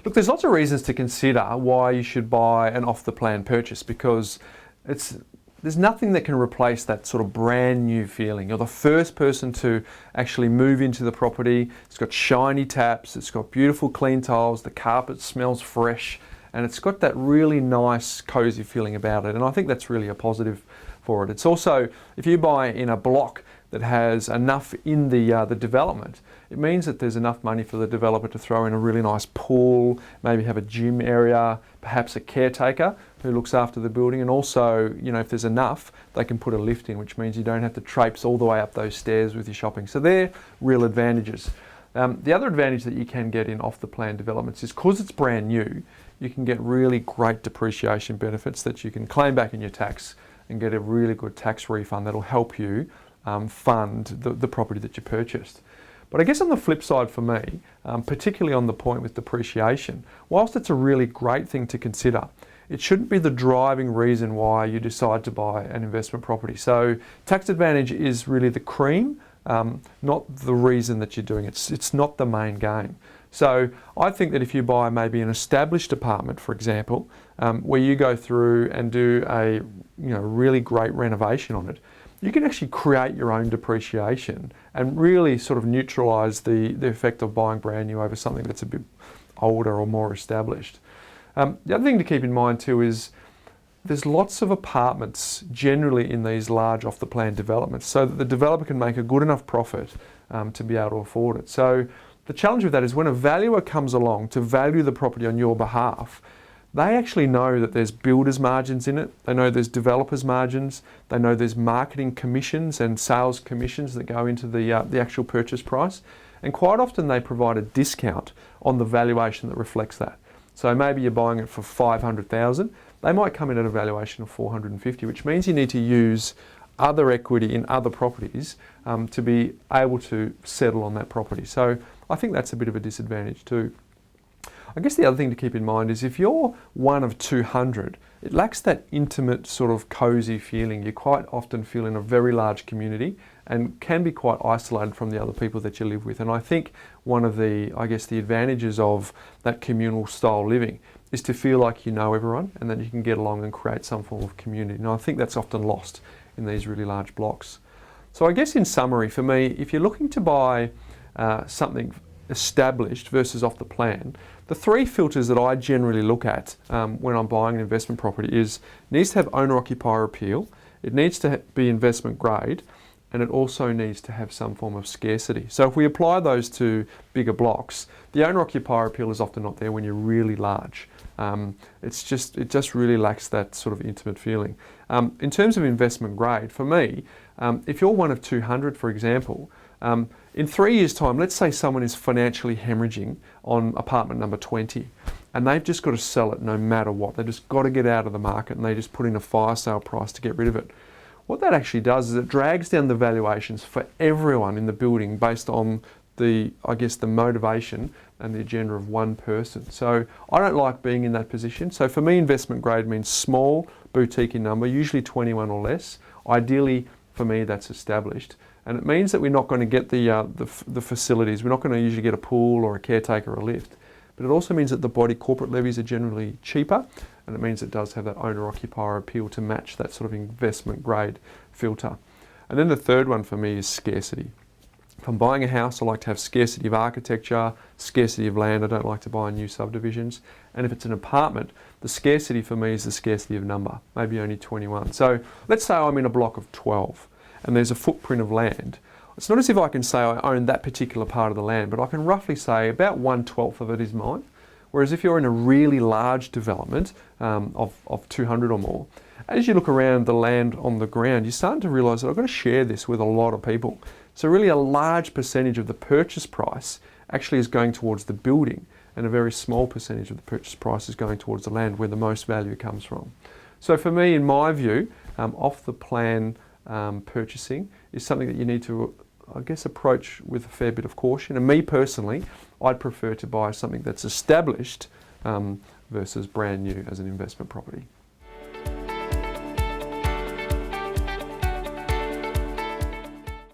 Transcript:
Look, there's lots of reasons to consider why you should buy an off-the-plan purchase, because there's nothing that can replace that sort of brand new feeling. You're the first person to actually move into the property. It's got shiny taps, it's got beautiful clean tiles, the carpet smells fresh, and it's got that really nice cozy feeling about it. And I think that's really a positive for it. It's also, if you buy in a block that has enough in the development, it means that there's enough money for the developer to throw in a really nice pool, maybe have a gym area, perhaps a caretaker who looks after the building, and also, you know, if there's enough, they can put a lift in, which means you don't have to traipse all the way up those stairs with your shopping. So they're real advantages. The other advantage that you can get in off-the-plan developments is, because it's brand new, you can get really great depreciation benefits that you can claim back in your tax and get a really good tax refund that'll help you fund the property that you purchased. But I guess on the flip side for me, particularly on the point with depreciation, whilst it's a really great thing to consider, it shouldn't be the driving reason why you decide to buy an investment property. So tax advantage is really the cream, not the reason that you're doing it. It's not the main game. So I think that if you buy maybe an established apartment, for example, where you go through and do a really great renovation on it, you can actually create your own depreciation and really sort of neutralise the effect of buying brand new over something that's a bit older or more established. The other thing to keep in mind too is there's lots of apartments generally in these large off-the-plan developments, so that the developer can make a good enough profit to be able to afford it. So the challenge with that is when a valuer comes along to value the property on your behalf, they actually know that there's builders' margins in it, they know there's developers' margins, they know there's marketing commissions and sales commissions that go into the actual purchase price, and quite often they provide a discount on the valuation that reflects that. So maybe you're buying it for $500,000, they might come in at a valuation of $450,000, which means you need to use other equity in other properties to be able to settle on that property. So I think that's a bit of a disadvantage too. I guess the other thing to keep in mind is if you're one of 200, it lacks that intimate sort of cozy feeling. You quite often feel in a very large community and can be quite isolated from the other people that you live with. And I think one of the advantages of that communal style living is to feel like you know everyone and that you can get along and create some form of community. And I think that's often lost in these really large blocks. So I guess in summary for me, if you're looking to buy something established versus off the plan, the three filters that I generally look at when I'm buying an investment property is it needs to have owner-occupier appeal, it needs to be investment grade, and it also needs to have some form of scarcity. So if we apply those to bigger blocks, the owner-occupier appeal is often not there when you're really large. It just really lacks that sort of intimate feeling. In terms of investment grade, for me, if you're one of 200, for example, in 3 years' time, let's say someone is financially hemorrhaging on apartment number 20 and they've just got to sell it no matter what. They've just got to get out of the market and they just put in a fire sale price to get rid of it. What that actually does is it drags down the valuations for everyone in the building based on the motivation and the agenda of one person. So I don't like being in that position. So for me, investment grade means small, boutique in number, usually 21 or less. Ideally, for me, that's established. And it means that we're not going to get the facilities. We're not going to usually get a pool or a caretaker or a lift. But it also means that the body corporate levies are generally cheaper, and it means it does have that owner-occupier appeal to match that sort of investment grade filter. And then the third one for me is scarcity. If I'm buying a house, I like to have scarcity of architecture, scarcity of land. I don't like to buy new subdivisions. And if it's an apartment, the scarcity for me is the scarcity of number, maybe only 21. So let's say I'm in a block of 12 and there's a footprint of land. It's not as if I can say I own that particular part of the land, but I can roughly say about 1/12 of it is mine. Whereas if you're in a really large development of 200 or more, as you look around the land on the ground, you're starting to realise that I've got to share this with a lot of people. So really a large percentage of the purchase price actually is going towards the building, and a very small percentage of the purchase price is going towards the land where the most value comes from. So for me, in my view, off the plan purchasing is something that you need to, I guess, approach with a fair bit of caution. And me personally, I'd prefer to buy something that's established versus brand new as an investment property.